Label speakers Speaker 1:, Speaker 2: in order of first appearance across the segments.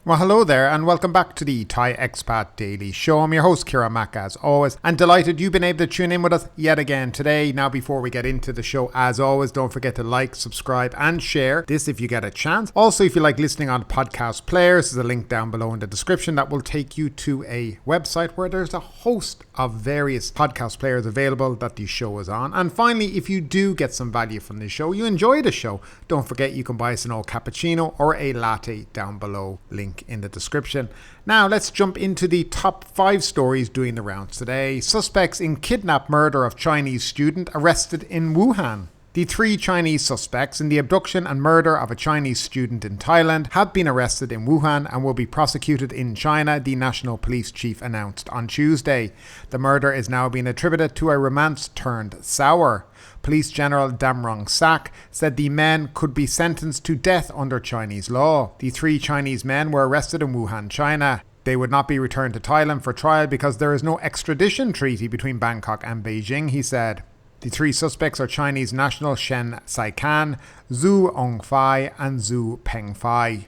Speaker 1: Well, hello there, and welcome back to the Thai Expat Daily Show. I'm your host, Kira Mack, as always, and delighted you've been able to tune in with us yet again today. Now, before we get into the show, as always, don't forget to like, subscribe, and share this if you get a chance. Also, if you like listening on podcast players, there's a link down below in the description that will take you to a website where there's a host of various podcast players available that the show is on. And finally, if you do get some value from the show, you enjoy the show, don't forget you can buy us an old cappuccino or a latte down below. Link in the description. Now let's jump into the top 5 stories doing the rounds today. Suspects in kidnap-murder of Chinese student arrested in Wuhan. The 3 Chinese suspects in the abduction and murder of a Chinese student in Thailand have been arrested in Wuhan and will be prosecuted in China, the National Police Chief announced on Tuesday. The murder is now being attributed to a romance turned sour. Police General Damrong Sak said the men could be sentenced to death under Chinese law. The 3 Chinese men were arrested in Wuhan, China. They would not be returned to Thailand for trial because there is no extradition treaty between Bangkok and Beijing, he said. The 3 suspects are Chinese national Shen Saikan, Zhu Ongfai and Zhu Pengfai.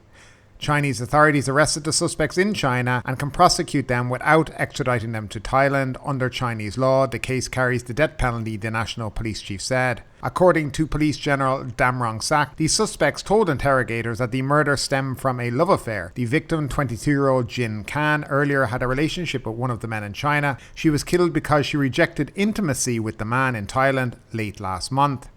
Speaker 1: Chinese authorities arrested the suspects in China and can prosecute them without extraditing them to Thailand. Under Chinese law, the case carries the death penalty, the National Police Chief said. According to Police General Damrong Sak, the suspects told interrogators that the murder stemmed from a love affair. The victim, 22-year-old Jin Kan, earlier had a relationship with one of the men in China. She was killed because she rejected intimacy with the man in Thailand late last month.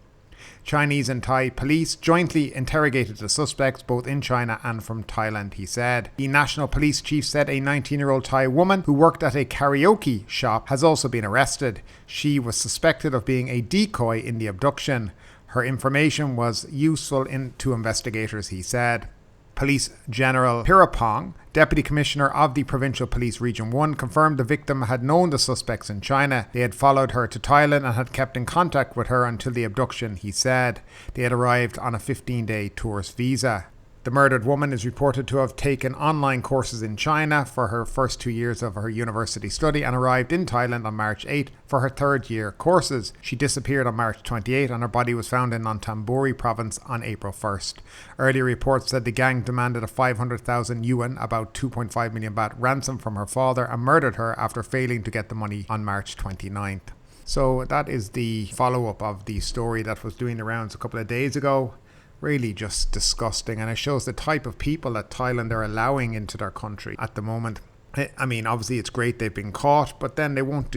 Speaker 1: Chinese and Thai police jointly interrogated the suspects both in China and from Thailand, he said. The National Police Chief said a 19-year-old Thai woman who worked at a karaoke shop has also been arrested. She was suspected of being a decoy in the abduction. Her information was useful to investigators, he said. Police General Pirapong, Deputy Commissioner of the Provincial Police Region 1, confirmed the victim had known the suspects in China. They had followed her to Thailand and had kept in contact with her until the abduction, he said. They had arrived on a 15-day tourist visa. The murdered woman is reported to have taken online courses in China for her first 2 years of her university study and arrived in Thailand on March 8 for her third year courses. She disappeared on March 28 and her body was found in Nonthaburi province on April 1st. Earlier reports said the gang demanded a 500,000 yuan, about 2.5 million baht, ransom from her father and murdered her after failing to get the money on March 29th. So that is the follow-up of the story that was doing the rounds a couple of days ago. Really just disgusting, and it shows the type of people that Thailand are allowing into their country at the moment. I mean, obviously it's great they've been caught, but then they won't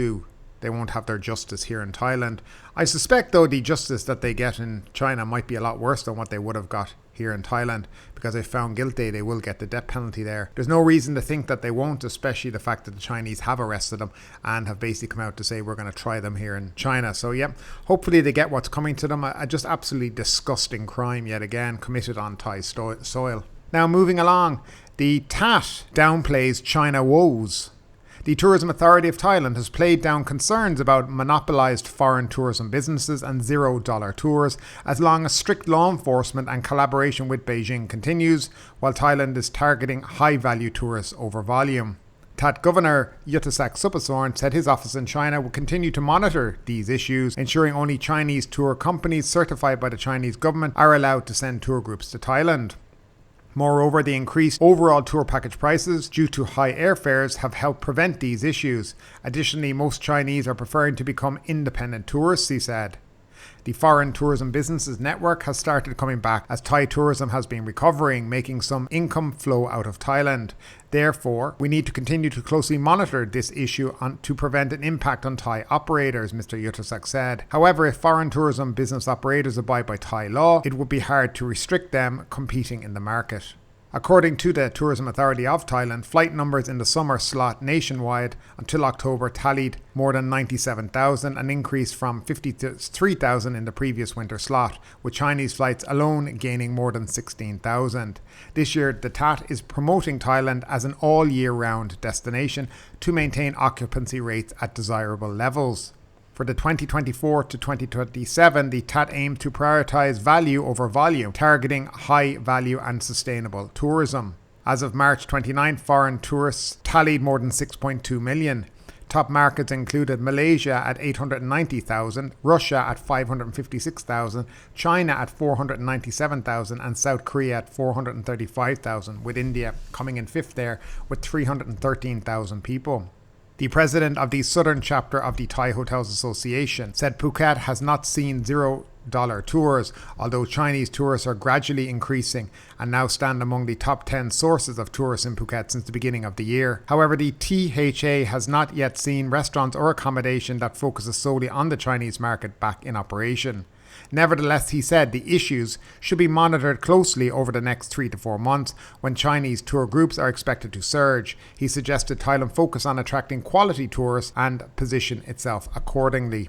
Speaker 1: have their justice here in Thailand. I suspect though the justice that they get in China might be a lot worse than what they would have got here in Thailand, because if found guilty they will get the death penalty there. There's no reason to think that they won't, especially the fact that the Chinese have arrested them and have basically come out to say we're going to try them here in China. So yeah, hopefully they get what's coming to them. A just absolutely disgusting crime yet again committed on Thai soil. Now moving along, the TAT downplays China woes. The Tourism Authority of Thailand has played down concerns about monopolised foreign tourism businesses and $0 tours as long as strict law enforcement and collaboration with Beijing continues, while Thailand is targeting high-value tourists over volume. TAT Governor Yuttasak Supasorn said his office in China will continue to monitor these issues, ensuring only Chinese tour companies certified by the Chinese government are allowed to send tour groups to Thailand. Moreover, the increased overall tour package prices due to high airfares have helped prevent these issues. Additionally, most Chinese are preferring to become independent tourists, he said. The foreign tourism businesses network has started coming back as Thai tourism has been recovering, making some income flow out of Thailand. Therefore, we need to continue to closely monitor this issue to prevent an impact on Thai operators, Mr. Yuttasak said. However, if foreign tourism business operators abide by Thai law, it would be hard to restrict them competing in the market. According to the Tourism Authority of Thailand, flight numbers in the summer slot nationwide until October tallied more than 97,000, an increase from 53,000 in the previous winter slot, with Chinese flights alone gaining more than 16,000. This year, the TAT is promoting Thailand as an all-year-round destination to maintain occupancy rates at desirable levels. For the 2024 to 2027, the TAT aimed to prioritise value over volume, targeting high value and sustainable tourism. As of March 29, foreign tourists tallied more than 6.2 million. Top markets included Malaysia at 890,000, Russia at 556,000, China at 497,000 and South Korea at 435,000, with India coming in fifth there with 313,000 people. The president of the southern chapter of the Thai Hotels Association said Phuket has not seen $0 tours, although Chinese tourists are gradually increasing and now stand among the top 10 sources of tourists in Phuket since the beginning of the year. However, the THA has not yet seen restaurants or accommodation that focuses solely on the Chinese market back in operation. Nevertheless, he said the issues should be monitored closely over the next 3 to 4 months when Chinese tour groups are expected to surge. He suggested Thailand focus on attracting quality tourists and position itself accordingly.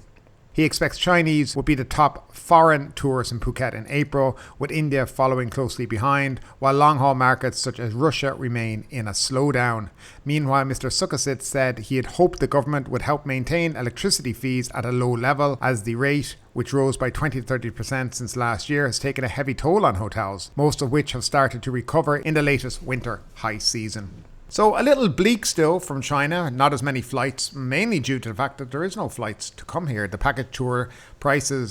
Speaker 1: He expects Chinese will be the top foreign tourists in Phuket in April, with India following closely behind, while long-haul markets such as Russia remain in a slowdown. Meanwhile, Mr. Sukasit said he had hoped the government would help maintain electricity fees at a low level, as the rate, which rose by 20 to 30% since last year, has taken a heavy toll on hotels, most of which have started to recover in the latest winter high season. So a little bleak still from China, not as many flights, mainly due to the fact that there is no flights to come here. The package tour prices,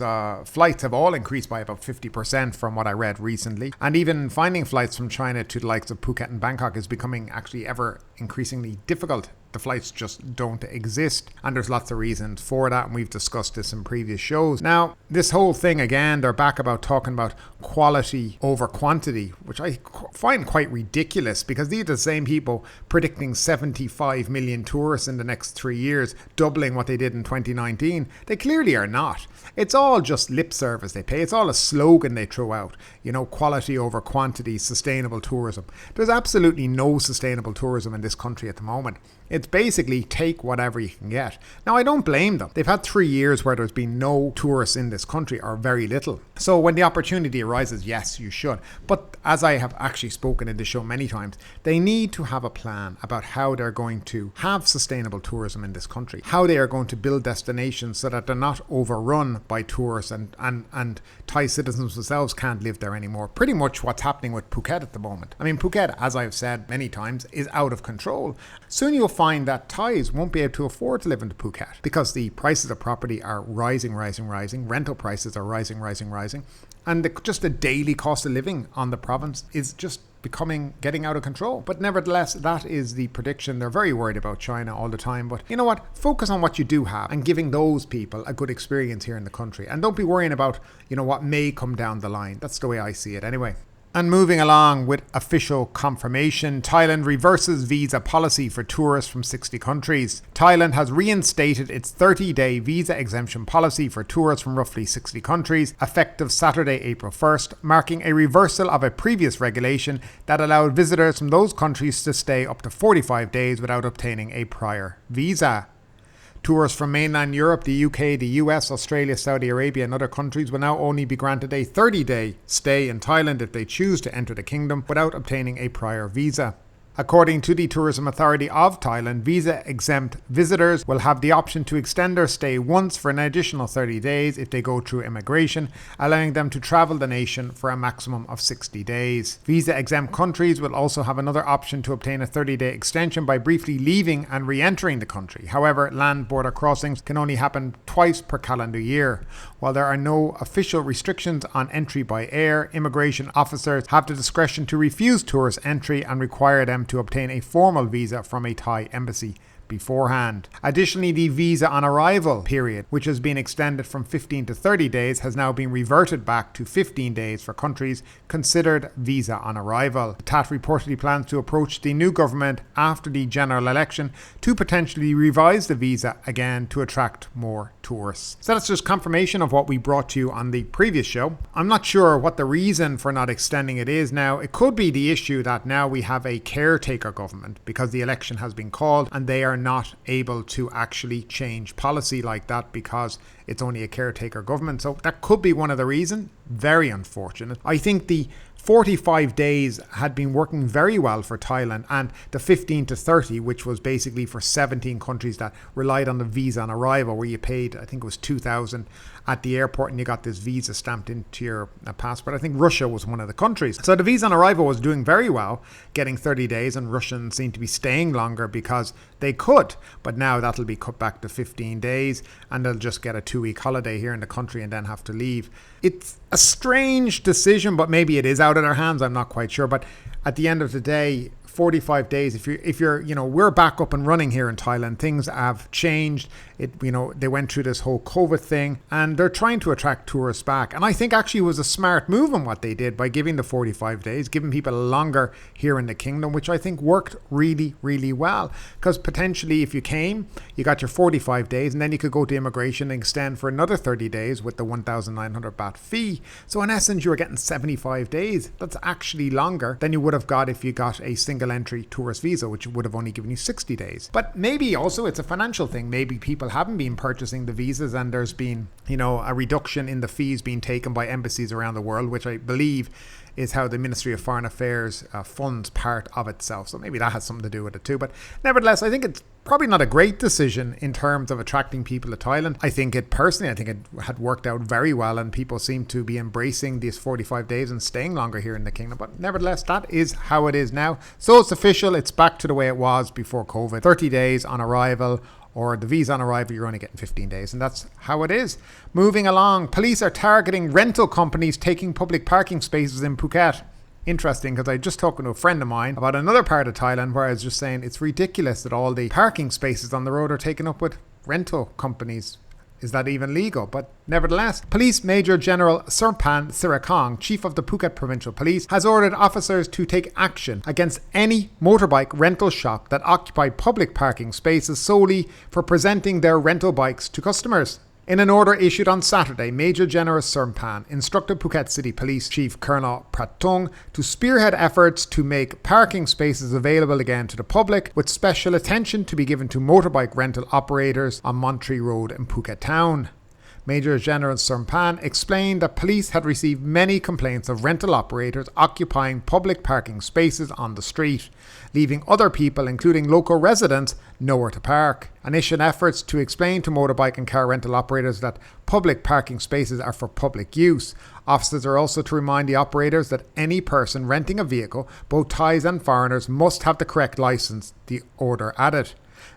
Speaker 1: flights have all increased by about 50% from what I read recently. And even finding flights from China to the likes of Phuket and Bangkok is becoming actually ever increasingly difficult. The flights just don't exist, and there's lots of reasons for that, and we've discussed this in previous shows. Now, this whole thing again, they're back about talking about quality over quantity, which I find quite ridiculous, because these are the same people predicting 75 million tourists in the next 3 years, doubling what they did in 2019. They clearly are not. It's all just lip service they pay. It's all a slogan they throw out. You know, quality over quantity, sustainable tourism. There's absolutely no sustainable tourism in this country at the moment. It's basically take whatever you can get. Now, I don't blame them. They've had 3 years where there's been no tourists in this country, or very little. So when the opportunity arises, yes, you should. But as I have actually spoken in this show many times, they need to have a plan about how they're going to have sustainable tourism in this country, how they are going to build destinations so that they're not overrun by tourists and Thai citizens themselves can't live there anymore. Pretty much what's happening with Phuket at the moment. I mean, Phuket, as I've said many times, is out of control. Soon you'll find that Thais won't be able to afford to live in Phuket because the prices of property are rising. Rental prices are rising. And just the daily cost of living on the province is just getting out of control. But nevertheless, that is the prediction. They're very worried about China all the time. But you know what? Focus on what you do have and giving those people a good experience here in the country. And don't be worrying about, what may come down the line. That's the way I see it anyway. And moving along with official confirmation, Thailand reverses visa policy for tourists from 60 countries. Thailand has reinstated its 30-day visa exemption policy for tourists from roughly 60 countries, effective Saturday, April 1st, marking a reversal of a previous regulation that allowed visitors from those countries to stay up to 45 days without obtaining a prior visa. Tourists from mainland Europe, the UK, the US, Australia, Saudi Arabia and other countries will now only be granted a 30-day stay in Thailand if they choose to enter the kingdom without obtaining a prior visa. According to the Tourism Authority of Thailand, visa-exempt visitors will have the option to extend their stay once for an additional 30 days if they go through immigration, allowing them to travel the nation for a maximum of 60 days. Visa-exempt countries will also have another option to obtain a 30-day extension by briefly leaving and re-entering the country. However, land border crossings can only happen twice per calendar year. While there are no official restrictions on entry by air, immigration officers have the discretion to refuse tourists entry and require them to obtain a formal visa from a Thai embassy beforehand. Additionally, the visa on arrival period, which has been extended from 15 to 30 days, has now been reverted back to 15 days for countries considered visa on arrival. The TAT reportedly plans to approach the new government after the general election to potentially revise the visa again to attract more tourists. So that's just confirmation of what we brought to you on the previous show. I'm not sure what the reason for not extending it is now. It could be the issue that now we have a caretaker government because the election has been called and they are not able to actually change policy like that because it's only a caretaker government. So that could be one of the reasons. Very unfortunate. I think the 45 days had been working very well for Thailand, and the 15 to 30, which was basically for 17 countries that relied on the visa on arrival, where you paid, I think it was 2,000 at the airport and you got this visa stamped into your passport. I think Russia was one of the countries. So the visa on arrival was doing very well, getting 30 days, and Russians seem to be staying longer because they could. But now that'll be cut back to 15 days and they'll just get a 2-week holiday here in the country and then have to leave. It's a strange decision, but maybe it is out of their hands. I'm not quite sure. But at the end of the day, 45 days, if you're we're back up and running here in Thailand. Things have changed. They went through this whole COVID thing and they're trying to attract tourists back. And I think actually it was a smart move in what they did by giving the 45 days, giving people longer here in the kingdom, which I think worked really, really well. Because potentially if you came, you got your 45 days and then you could go to immigration and extend for another 30 days with the 1,900 baht fee. So in essence, you were getting 75 days. That's actually longer than you would have got if you got a single entry tourist visa, which would have only given you 60 days. But maybe also it's a financial thing. Maybe people haven't been purchasing the visas and there's been, a reduction in the fees being taken by embassies around the world, which I believe is how the Ministry of Foreign Affairs funds part of itself. So maybe that has something to do with it too. But nevertheless, I think it's probably not a great decision in terms of attracting people to Thailand. I think it had worked out very well and people seem to be embracing these 45 days and staying longer here in the kingdom. But nevertheless, that is how it is now. So it's official. It's back to the way it was before COVID. 30 days on arrival, or the visa on arrival, you're only getting 15 days. And that's how it is. Moving along, police are targeting rental companies taking public parking spaces in Phuket. Interesting, because I just talking to a friend of mine about another part of Thailand where I was just saying it's ridiculous that all the parking spaces on the road are taken up with rental companies. Is that even legal? But nevertheless, Police Major General Serpan Sirakong, Chief of the Phuket Provincial Police, has ordered officers to take action against any motorbike rental shop that occupy public parking spaces solely for presenting their rental bikes to customers. In an order issued on Saturday, Major General Serpan instructed Phuket City Police Chief Colonel Pratong to spearhead efforts to make parking spaces available again to the public, with special attention to be given to motorbike rental operators on Montree Road in Phuket Town. Major General Serpan explained that police had received many complaints of rental operators occupying public parking spaces on the street, leaving other people, including local residents, nowhere to park. Initial efforts to explain to motorbike and car rental operators that public parking spaces are for public use. Officers are also to remind the operators that any person renting a vehicle, both Thais and foreigners, must have the correct license, the order added.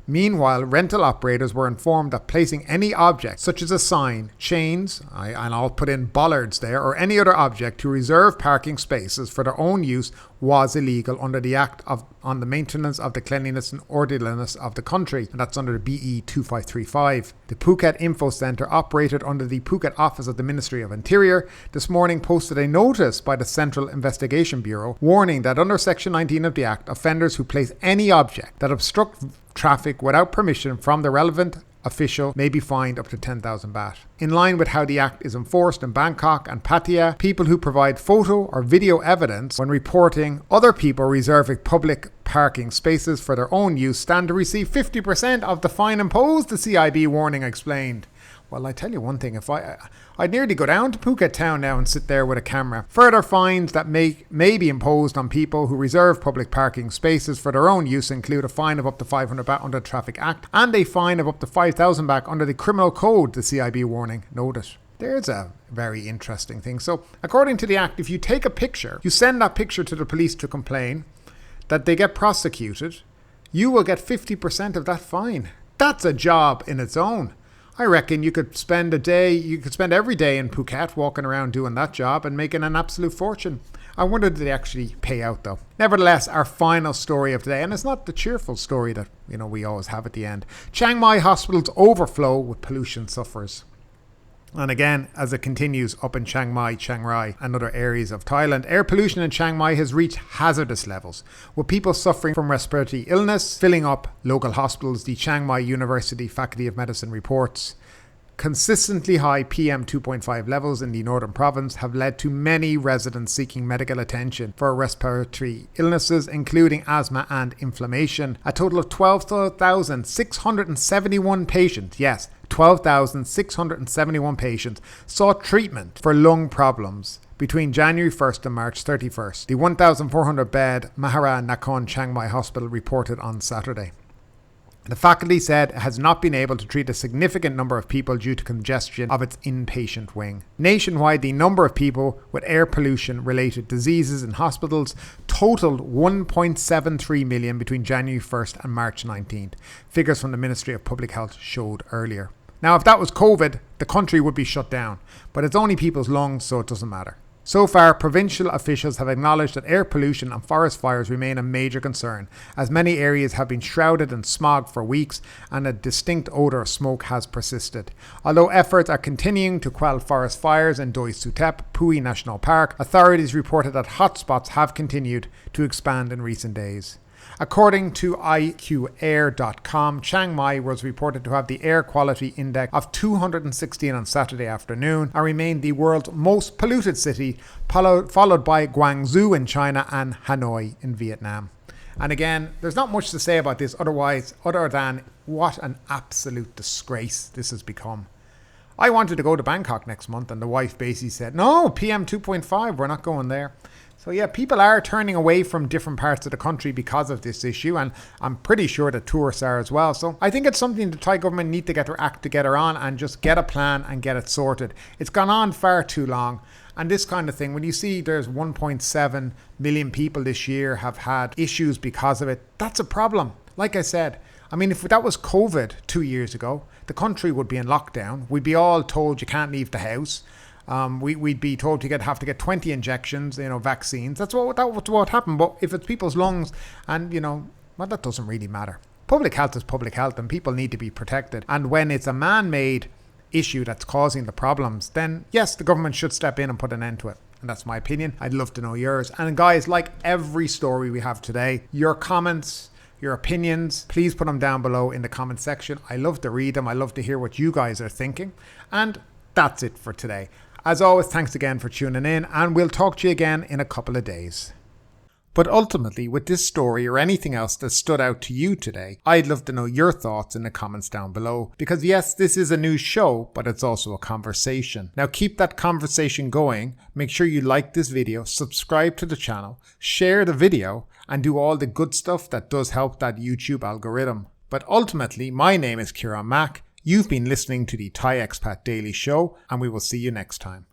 Speaker 1: Meanwhile, rental operators were informed that placing any object, such as a sign, chains, and I'll put in bollards there, or any other object to reserve parking spaces for their own use was illegal under the Act on the Maintenance of the Cleanliness and Orderliness of the Country, and that's under the BE 2535. The Phuket Info Centre, operated under the Phuket Office of the Ministry of Interior, this morning posted a notice by the Central Investigation Bureau warning that under Section 19 of the Act, offenders who place any object that obstruct traffic without permission from the relevant official may be fined up to 10,000 baht. In line with how the Act is enforced in Bangkok and Pattaya, people who provide photo or video evidence when reporting other people reserving public parking spaces for their own use stand to receive 50% of the fine imposed, the CIB warning explained. Well, I tell you one thing, I'd nearly go down to Phuket Town now and sit there with a camera. Further fines that may be imposed on people who reserve public parking spaces for their own use include a fine of up to 500 baht under the Traffic Act and a fine of up to 5,000 baht under the Criminal Code, the CIB warning noted. There's a very interesting thing. So, according to the Act, if you take a picture, you send that picture to the police to complain, that they get prosecuted, you will get 50% of that fine. That's a job in its own. I reckon you could spend every day in Phuket walking around doing that job and making an absolute fortune. I wonder did they actually pay out though. Nevertheless, our final story of today, and it's not the cheerful story that we always have at the end. Chiang Mai hospitals overflow with pollution sufferers. And again, as it continues up in Chiang Mai, Chiang Rai and other areas of Thailand, air pollution in Chiang Mai has reached hazardous levels, with people suffering from respiratory illness filling up local hospitals, the Chiang Mai University Faculty of Medicine reports. Consistently high PM2.5 levels in the northern province have led to many residents seeking medical attention for respiratory illnesses, including asthma and inflammation. A total of 12,671 patients, yes, 12,671 patients sought treatment for lung problems between January 1st and March 31st, the 1,400-bed Mahara Nakhon Chiang Mai Hospital reported on Saturday. The faculty said it has not been able to treat a significant number of people due to congestion of its inpatient wing. Nationwide, the number of people with air pollution-related diseases in hospitals totaled 1.73 million between January 1st and March 19th. Figures from the Ministry of Public Health showed earlier. Now, if that was COVID, the country would be shut down, but it's only people's lungs, so it doesn't matter. So far, provincial officials have acknowledged that air pollution and forest fires remain a major concern, as many areas have been shrouded in smog for weeks and a distinct odour of smoke has persisted. Although efforts are continuing to quell forest fires in Doi Sutep, Pui National Park, authorities reported that hotspots have continued to expand in recent days. According to IQAir.com, Chiang Mai was reported to have the air quality index of 216 on Saturday afternoon and remained the world's most polluted city, followed by Guangzhou in China and Hanoi in Vietnam. And again, there's not much to say about this other than what an absolute disgrace this has become. I wanted to go to Bangkok next month and the wife basically said, no, PM 2.5, we're not going there. So yeah, people are turning away from different parts of the country because of this issue, and I'm pretty sure that tourists are as well. So I think it's something the Thai government need to get their act together on and just get a plan and get it sorted. It's gone on far too long. And this kind of thing, when you see there's 1.7 million people this year have had issues because of it, that's a problem. Like I said, I mean, if that was COVID 2 years ago, the country would be in lockdown. We'd be all told you can't leave the house. We'd be told to have to get 20 injections, vaccines. That's what happened. But if it's people's lungs and, well, that doesn't really matter. Public health is public health and people need to be protected. And when it's a man-made issue that's causing the problems, then yes, the government should step in and put an end to it. And that's my opinion. I'd love to know yours. And guys, like every story we have today, your comments, your opinions, please put them down below in the comment section. I love to read them. I love to hear what you guys are thinking. And that's it for today. As always, thanks again for tuning in, and we'll talk to you again in a couple of days. But ultimately, with this story or anything else that stood out to you today, I'd love to know your thoughts in the comments down below. Because yes, this is a news show, but it's also a conversation. Now keep that conversation going. Make sure you like this video, subscribe to the channel, share the video, and do all the good stuff that does help that YouTube algorithm. But ultimately, my name is Kieran Mack. You've been listening to the Thai Expat Daily Show, and we will see you next time.